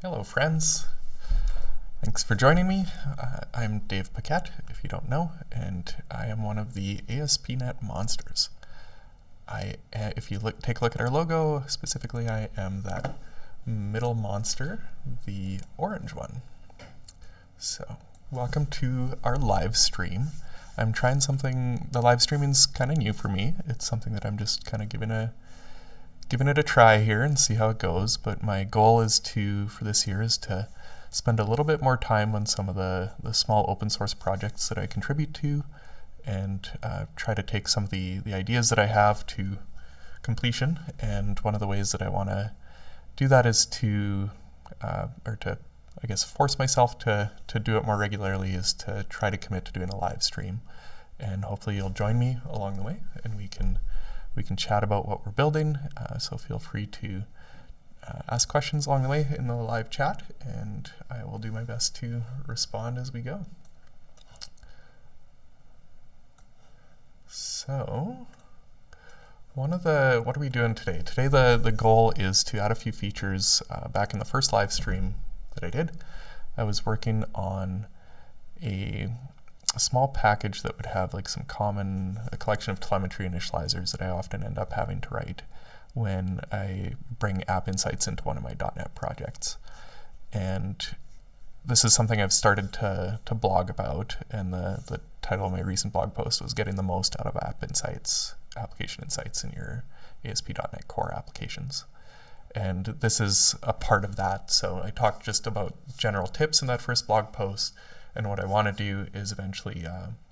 Hello friends, thanks for joining me. I'm Dave Paquette, if you don't know, and I am one of the AspNet monsters. If you take a look at our logo, specifically I am that middle monster, the orange one. So, welcome to our live stream. I'm trying something, the live streaming's kind of new for me. It's something that I'm just kind of giving it a try here and see how it goes, but my goal is for this year is to spend a little bit more time on some of the small open source projects that I contribute to and try to take some of the ideas that I have to completion. And one of the ways that I want to do that is to force myself to do it more regularly, is to try to commit to doing a live stream. And hopefully you'll join me along the way and we can chat about what we're building, so feel free to ask questions along the way in the live chat, and I will do my best to respond as we go. So, what are we doing today? Today the goal is to add a few features. Back in the first live stream that I did, I was working on a small package that would have like a collection of telemetry initializers that I often end up having to write when I bring AppInsights into one of my .NET projects. And this is something I've started to blog about, and the title of my recent blog post was Getting the Most Out of AppInsights, Application Insights in Your ASP.NET Core Applications. And this is a part of that, so I talked just about general tips in that first blog post. And what I want to do is eventually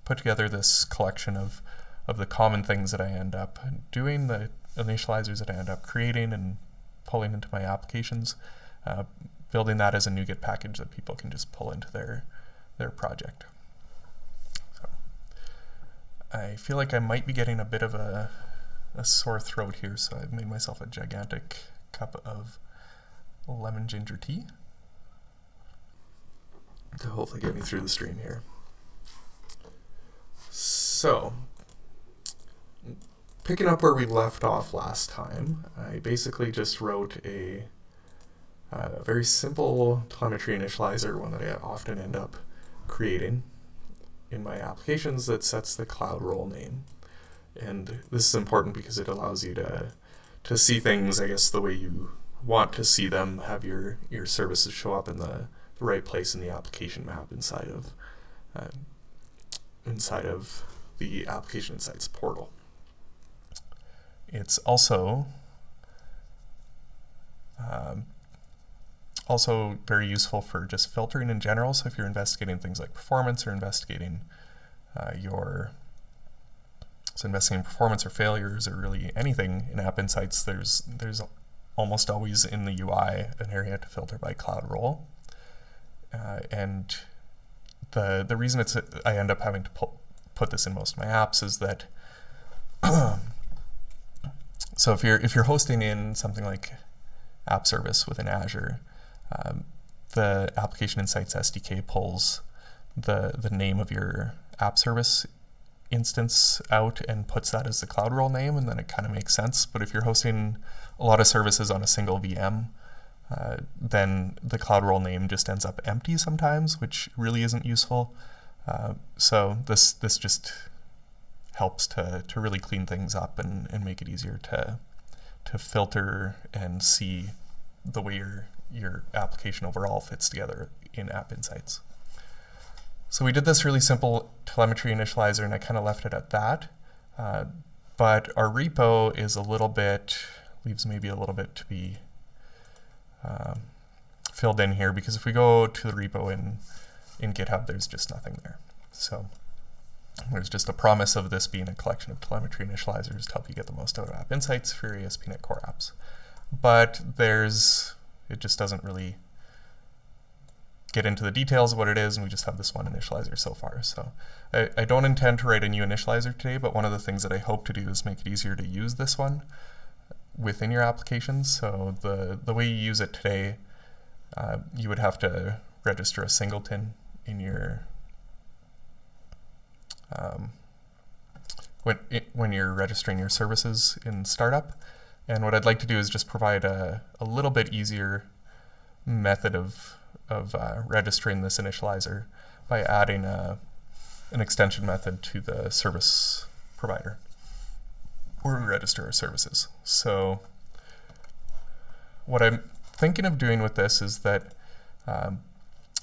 put together this collection of the common things that I end up doing, the initializers that I end up creating and pulling into my applications, building that as a NuGet package that people can just pull into their project. So I feel like I might be getting a bit of a sore throat here, so I've made myself a gigantic cup of lemon ginger tea to hopefully get me through the stream here. So, picking up where we left off last time, I basically just wrote a very simple telemetry initializer, one that I often end up creating in my applications, that sets the cloud role name. And this is important because it allows you to see things, I guess, the way you want to see them, have your services show up in the right place in the application map inside of the Application Insights portal. It's also very useful for just filtering in general. So if you're investigating things like performance or investigating performance or failures or really anything in AppInsights, there's almost always in the UI an area to filter by cloud role. And the reason I end up having to put this in most of my apps is that so if you're hosting in something like App Service within Azure, the Application Insights SDK pulls the name of your App Service instance out and puts that as the cloud role name, and then it kind of makes sense. But if you're hosting a lot of services on a single VM, then the cloud role name just ends up empty sometimes, which really isn't useful. So this just helps to really clean things up and make it easier to filter and see the way your application overall fits together in AppInsights. So we did this really simple telemetry initializer, and I kind of left it at that. But our repo is leaves maybe a little bit to be filled in here, because if we go to the repo in GitHub, there's just nothing there. So there's just a promise of this being a collection of telemetry initializers to help you get the most out of AppInsights for your ASP.NET Core apps. But it just doesn't really get into the details of what it is, and we just have this one initializer so far. So I don't intend to write a new initializer today, but one of the things that I hope to do is make it easier to use this one within your applications. So the way you use it today, you would have to register a singleton in your when you're registering your services in startup. And what I'd like to do is just provide a little bit easier method of registering this initializer by adding an extension method to the service provider where we register our services. So what I'm thinking of doing with this is that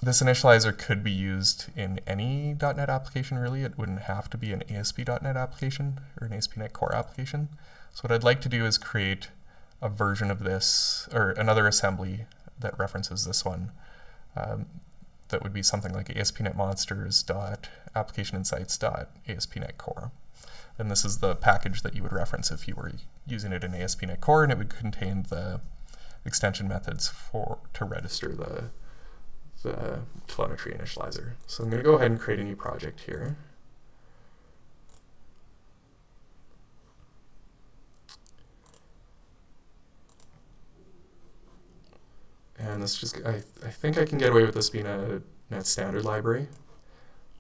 this initializer could be used in any .NET application, really. It wouldn't have to be an ASP.NET application or an AspNet Core application. So what I'd like to do is create a version of this, or another assembly that references this one. That would be something like AspNetMonsters.ApplicationInsights.AspNet Core. And this is the package that you would reference if you were using it in AspNet Core, and it would contain the extension methods to register the telemetry initializer. So I'm going to go ahead and create a new project here. And this just, I think I can get away with this being a .NET standard library.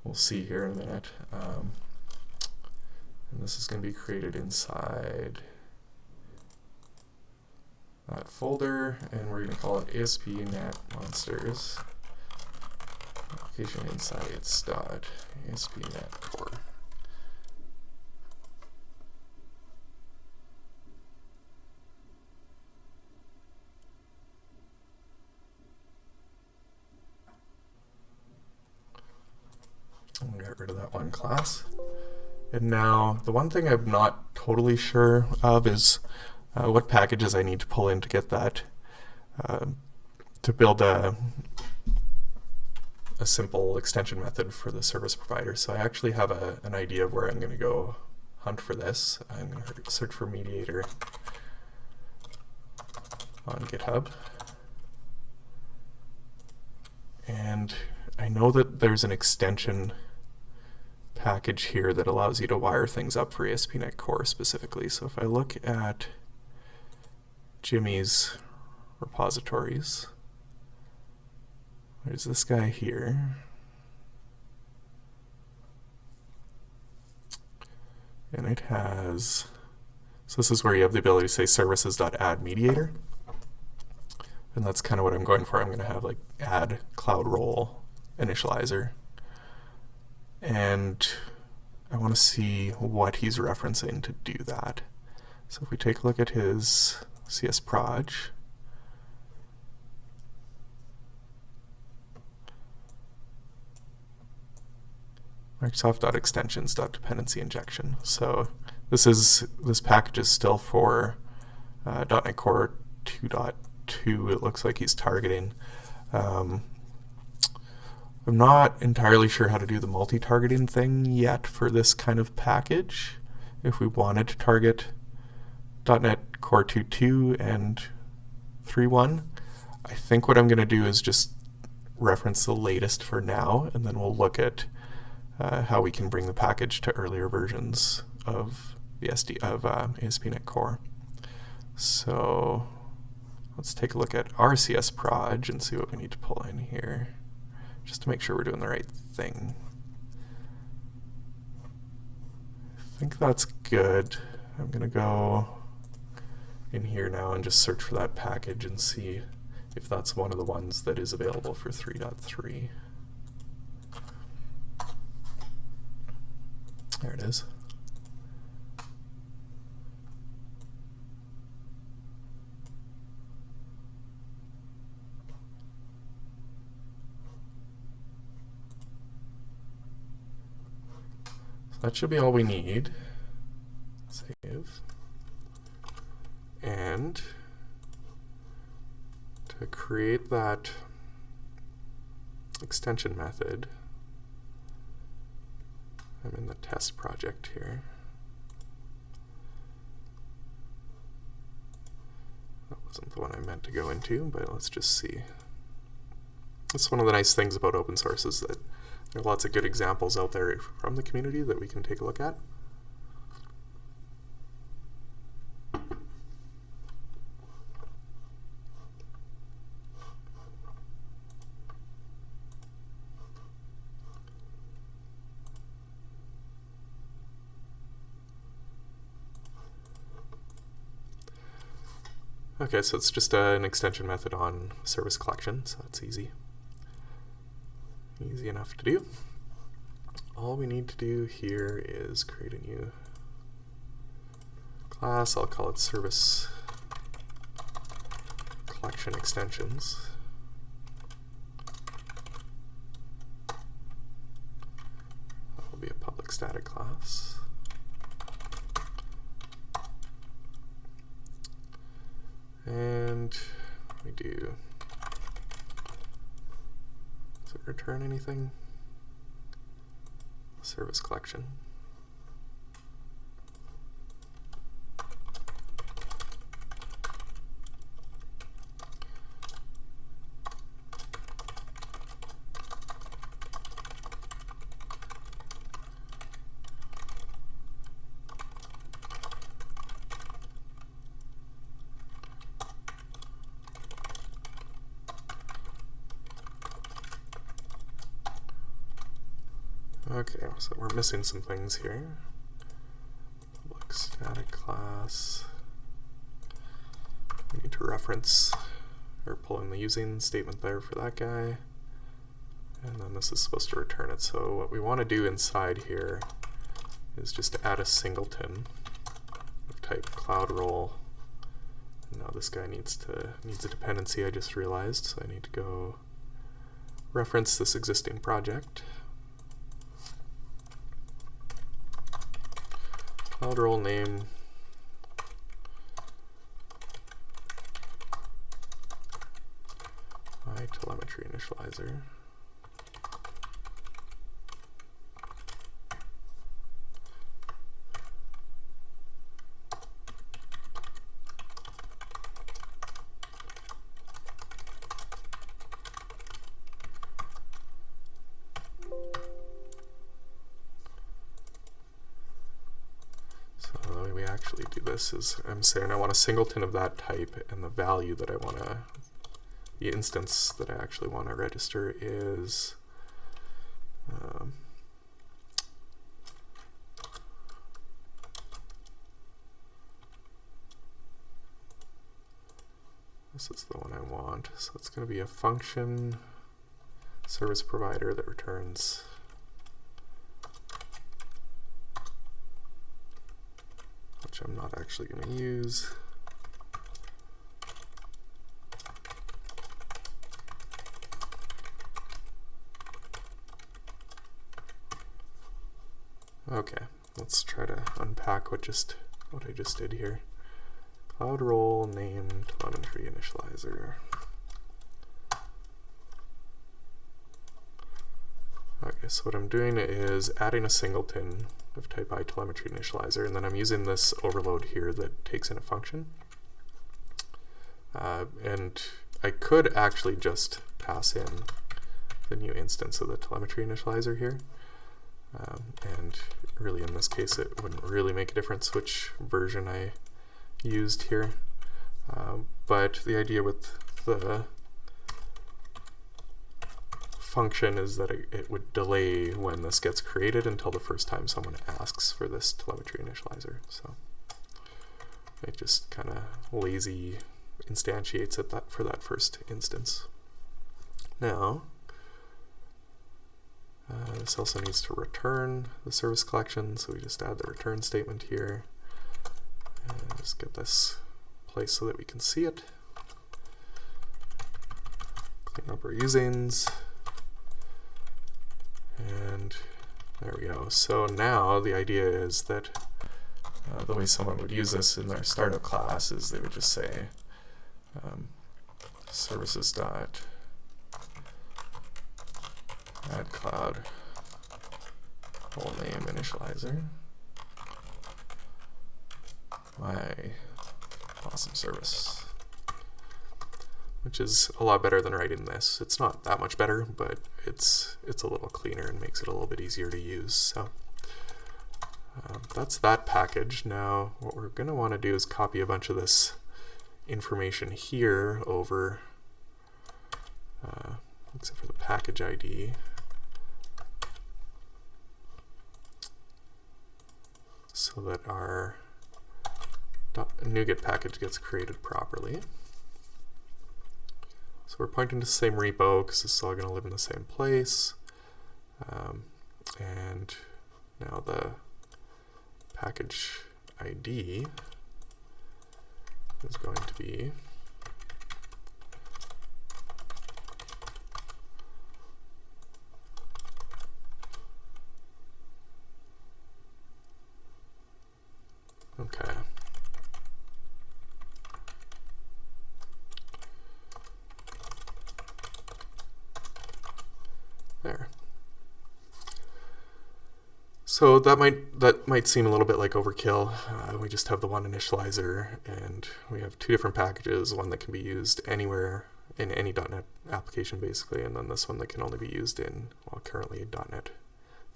We'll see here in a minute. And this is going to be created inside that folder, and we're going to call it AspNetMonsters. ApplicationInsights.AspNet Core. I'm going to get rid of that one class. And now, the one thing I'm not totally sure of is what packages I need to pull in to get that, to build a simple extension method for the service provider. So I actually have an idea of where I'm going to go hunt for this. I'm going to search for Mediator on GitHub. And I know that there's an extension package here that allows you to wire things up for AspNet Core specifically. So if I look at Jimmy's repositories, there's this guy here. And it has, so this is where you have the ability to say services.add_mediator. And that's kind of what I'm going for. I'm going to have like add cloud role initializer. And I want to see what he's referencing to do that. So if we take a look at his CS_proj, Microsoft.extensions.dependency injection. So this package is still for .NET Core 2.2. It looks like he's targeting. I'm not entirely sure how to do the multi-targeting thing yet for this kind of package. If we wanted to target .NET Core 2.2 and 3.1, I think what I'm going to do is just reference the latest for now, and then we'll look at how we can bring the package to earlier versions of the AspNet Core. So let's take a look at our CS_proj and see what we need to pull in here, just to make sure we're doing the right thing. I think that's good. I'm going to go in here now and just search for that package and see if that's one of the ones that is available for 3.3. There it is. So that should be all we need. Save. And to create that extension method, I'm in the test project here. That wasn't the one I meant to go into, but let's just see. That's one of the nice things about open source, is that there are lots of good examples out there from the community that we can take a look at. Okay, so it's just an extension method on service collection, so that's easy. Easy enough to do. All we need to do here is create a new class. I'll call it service collection extensions. That will be a public static class. And we do, does it return anything? Service collection. Okay, so we're missing some things here. Public static class. We need to reference or pull in the using statement there for that guy. And then this is supposed to return it. So what we want to do inside here is just to add a singleton of type cloud role. And now this guy needs a dependency, I just realized, so I need to go reference this existing project. Cloud role name my telemetry initializer. Actually do this is I'm saying I want a singleton of that type, and the value that I want to, the instance that I actually want to register is this is the one I want. So it's going to be a function service provider that returns which I'm not actually going to use. Okay, let's try to unpack what I just did here. Cloud role name telemetry initializer. Okay, so what I'm doing is adding a singleton of type iTelemetry initializer, and then I'm using this overload here that takes in a function. And I could actually just pass in the new instance of the telemetry initializer here. And really in this case it wouldn't really make a difference which version I used here. But the idea with the function is that it would delay when this gets created until the first time someone asks for this telemetry initializer. So it just kind of lazy instantiates it for that first instance. Now, this also needs to return the service collection, so we just add the return statement here. And just get this placed so that we can see it. Clean up our usings. And there we go. So now the idea is that the way someone would use this in their startup class is they would just say services.add cloud role name initializer my awesome service, which is a lot better than writing this. It's not that much better, but it's a little cleaner and makes it a little bit easier to use. So that's that package. Now what we're going to want to do is copy a bunch of this information here over, except for the package ID, so that our NuGet package gets created properly. So we're pointing to the same repo because this is all going to live in the same place. And now the package ID is going to be okay. There. So that might seem a little bit like overkill. We just have the one initializer, and we have two different packages, one that can be used anywhere in any .NET application basically, and then this one that can only be used in, well, currently .NET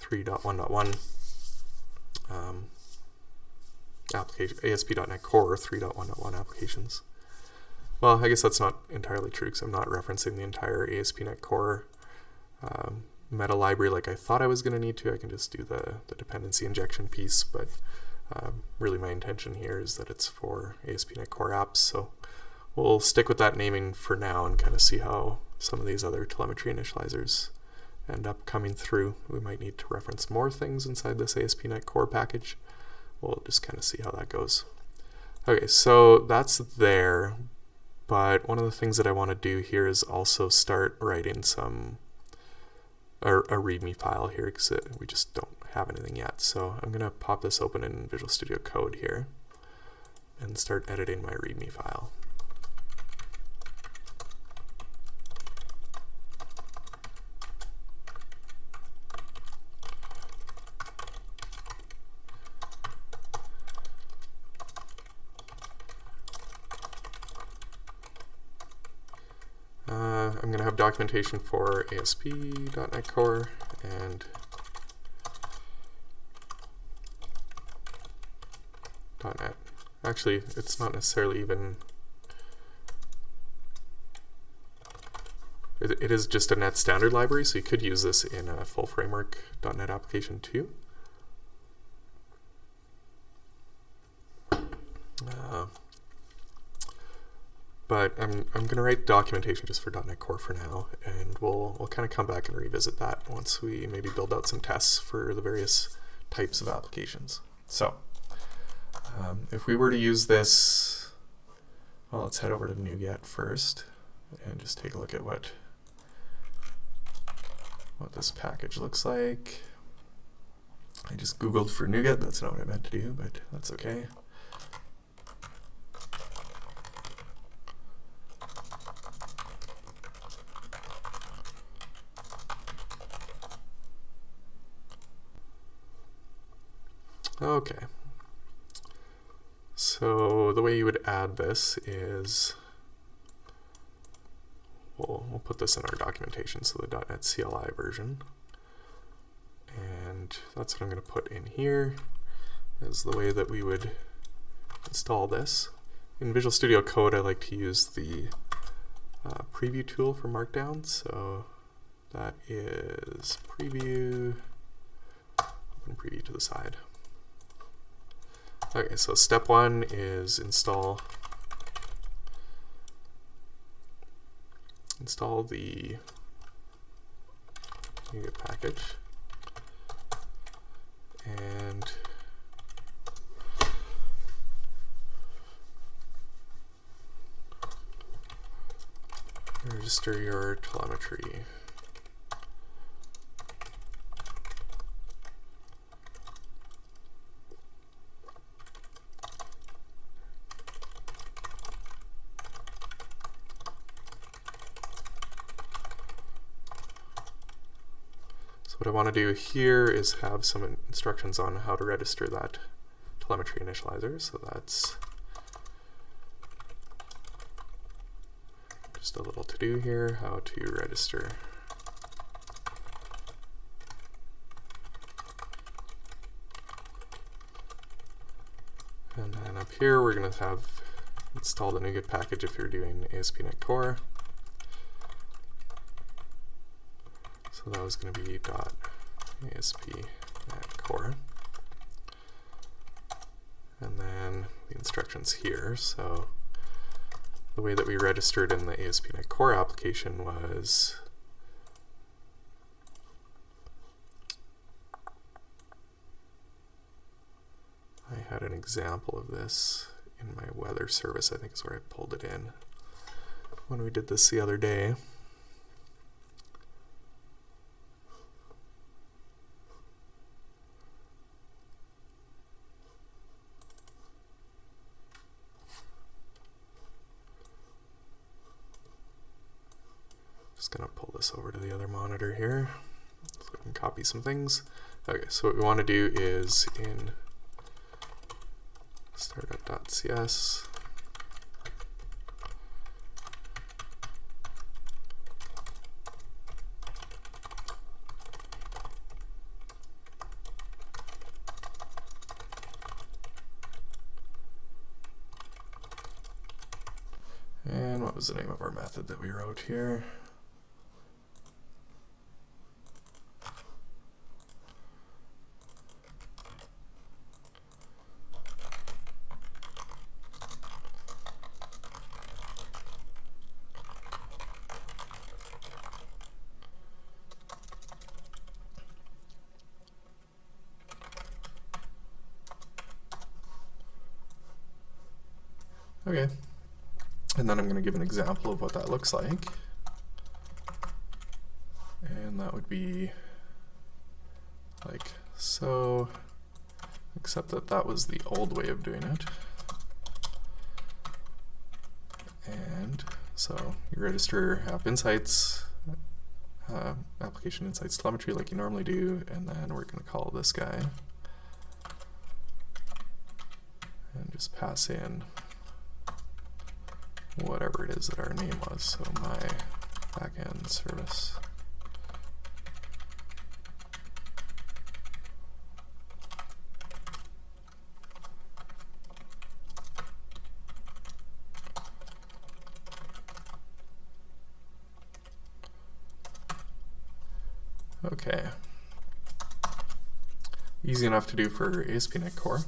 3.1.1 application, ASP.NET Core 3.1.1 applications. Well, I guess that's not entirely true because I'm not referencing the entire ASP.NET Core meta library like I thought I was going to need to. I can just do the dependency injection piece, but really my intention here is that it's for ASP.NET Core apps, so we'll stick with that naming for now and kind of see how some of these other telemetry initializers end up coming through. We might need to reference more things inside this ASP.NET Core package. We'll just kind of see how that goes. Okay, so that's there, but one of the things that I want to do here is also start writing a README file here because we just don't have anything yet. So I'm going to pop this open in Visual Studio Code here and start editing my README file. I'm going to have documentation for ASP.NET Core and .NET. Actually, it's not necessarily even... It is just a .NET standard library, so you could use this in a full framework .NET application too. But I'm going to write documentation just for .NET Core for now, and we'll kind of come back and revisit that once we maybe build out some tests for the various types of applications. So if we were to use this, well, let's head over to NuGet first and just take a look at what this package looks like. I just Googled for NuGet. That's not what I meant to do, but that's okay. Okay, so the way you would add this is, we'll put this in our documentation, so the .NET CLI version, and that's what I'm going to put in here, is the way that we would install this. In Visual Studio Code, I like to use the preview tool for Markdown, so that is preview, open preview to the side. Okay, so step one is install the NuGet package, and register your telemetry. What I want to do here is have some instructions on how to register that telemetry initializer. So that's just a little to do here, how to register. And then up here we're going to have install the NuGet package if you're doing ASP.NET Core. So that was going to be .ASP.NET Core. and then the instructions here. So the way that we registered in the AspNet core application was I had an example of this in my weather service, I think is where I pulled it in when we did this the other day. Just going to pull this over to the other monitor here so I can copy some things. Okay, so what we want to do is in startup.cs and what was the name of our method that we wrote here? Okay, and then I'm going to give an example of what that looks like. And that would be like so, except that that was the old way of doing it. And so you register App Insights, Application Insights telemetry like you normally do, and then we're going to call this guy and just pass in whatever it is that our name was, so my backend service. Okay. Easy enough to do for AspNet core.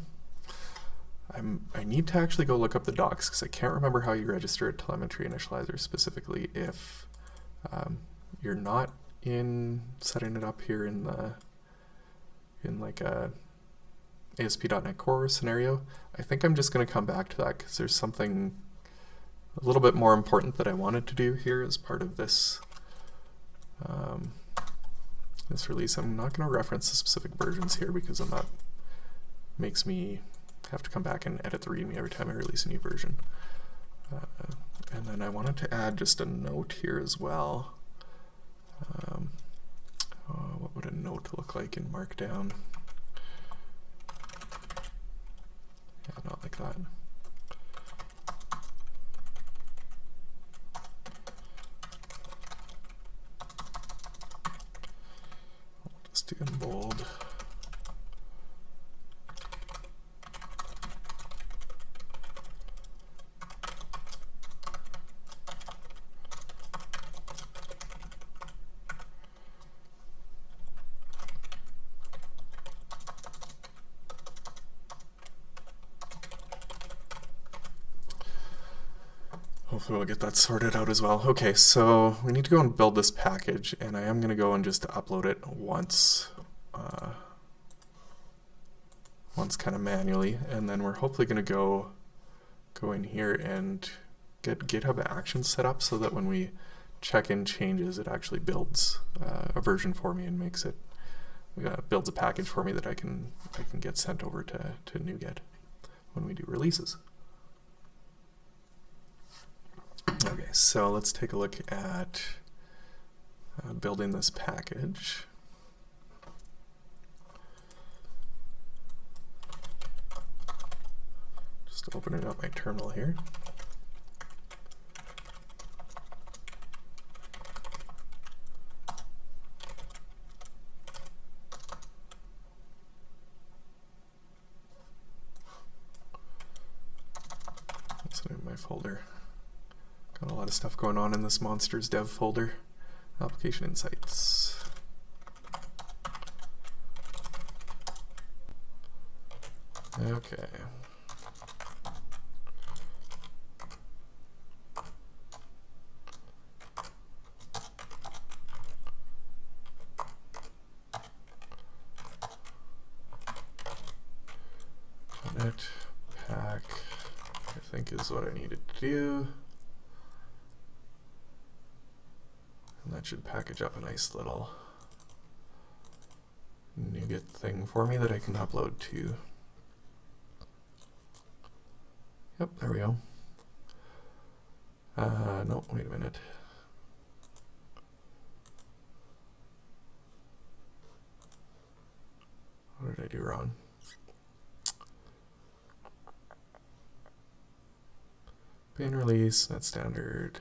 I need to actually go look up the docs because I can't remember how you register a telemetry initializer specifically if you're not in setting it up here in like a ASP.NET Core scenario. I think I'm just going to come back to that because there's something a little bit more important that I wanted to do here as part of this this release. I'm not going to reference the specific versions here because then that makes me have to come back and edit the README every time I release a new version. And then I wanted to add just a note here as well. What would a note look like in Markdown? Yeah, not like that. I'll just do in bold. Hopefully we'll get that sorted out as well. Okay, so we need to go and build this package, and I am going to go and just upload it once kind of manually, and then we're hopefully going to go in here and get GitHub Actions set up so that when we check in changes, it actually builds a version for me and makes it builds a package for me that I can get sent over to NuGet when we do releases. Okay, so let's take a look at building this package. Just opening up my terminal here. What's the name of my folder? Got a lot of stuff going on in this Monsters dev folder. Application Insights. Okay. NuGet pack, I think is what I needed to do. And that should package up a nice little NuGet thing for me that I can upload to. Yep, there we go. No, wait a minute. What did I do wrong? Bin release, net standard.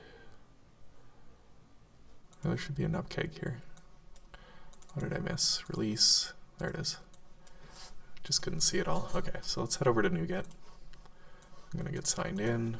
Oh, there should be a nupkeg here. What did I miss? Release. There it is. Just couldn't see it all. Okay, so let's head over to NuGet. I'm going to get signed in.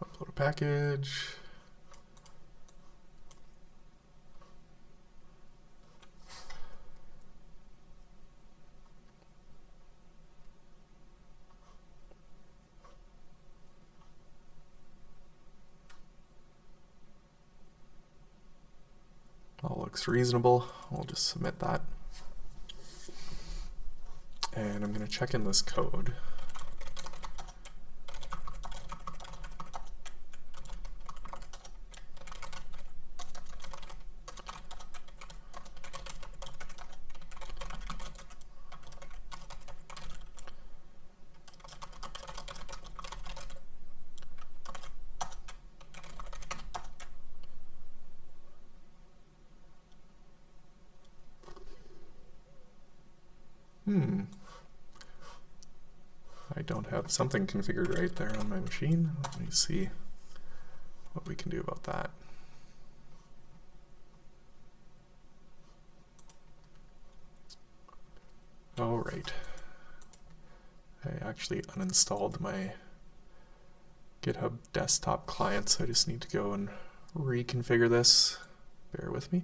Upload a package. All looks reasonable. We'll just submit that. And I'm going to check in this code. I don't have something configured right there on my machine. Let me see what we can do about that. All right. I actually uninstalled my GitHub desktop client, so I just need to go and reconfigure this. Bear with me.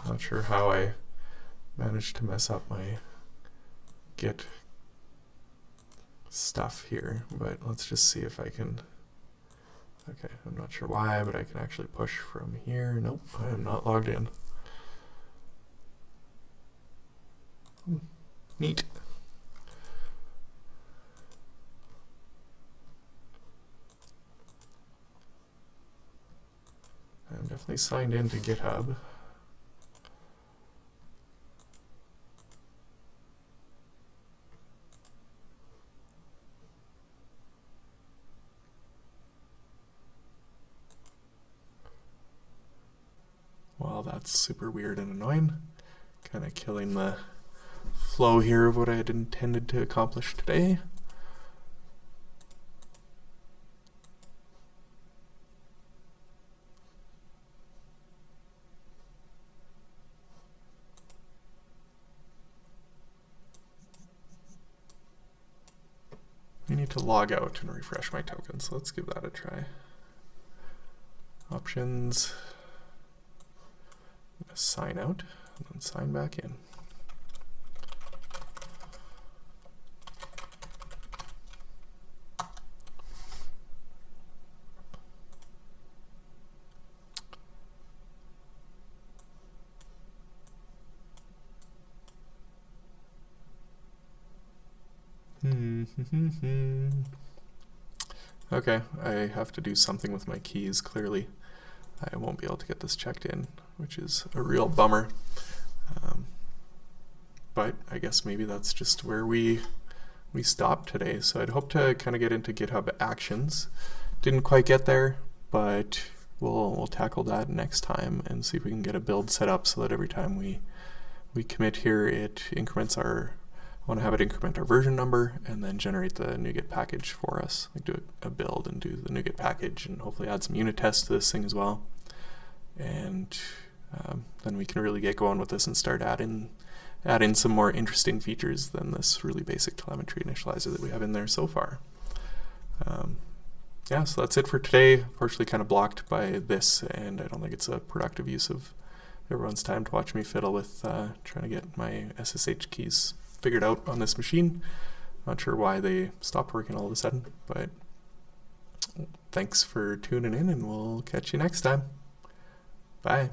Not sure how I managed to mess up my Git stuff here, but let's just see if I can. Okay, I'm not sure why, but I can actually push from here. Nope, I am not logged in. Neat. I'm definitely signed into GitHub. Well, that's super weird and annoying. Kind of killing the flow here of what I had intended to accomplish today. I need to log out and refresh my token, so let's give that a try. Options, I'm going to sign out and then sign back in. Okay, I have to do something with my keys, clearly. I won't be able to get this checked in, which is a real bummer. But I guess maybe that's just where we stopped today. So I'd hope to kind of get into GitHub Actions. Didn't quite get there, but we'll tackle that next time and see if we can get a build set up so that every time we commit here, it increments our, I want to have it increment our version number and then generate the NuGet package for us. Like do a build and do the NuGet package and hopefully add some unit tests to this thing as well. And then we can really get going with this and start add in some more interesting features than this really basic telemetry initializer that we have in there so far. Yeah, so that's it for today. Unfortunately kind of blocked by this, and I don't think it's a productive use of everyone's time to watch me fiddle with trying to get my SSH keys figured out on this machine. Not sure why they stopped working all of a sudden, but thanks for tuning in, and we'll catch you next time. Bye.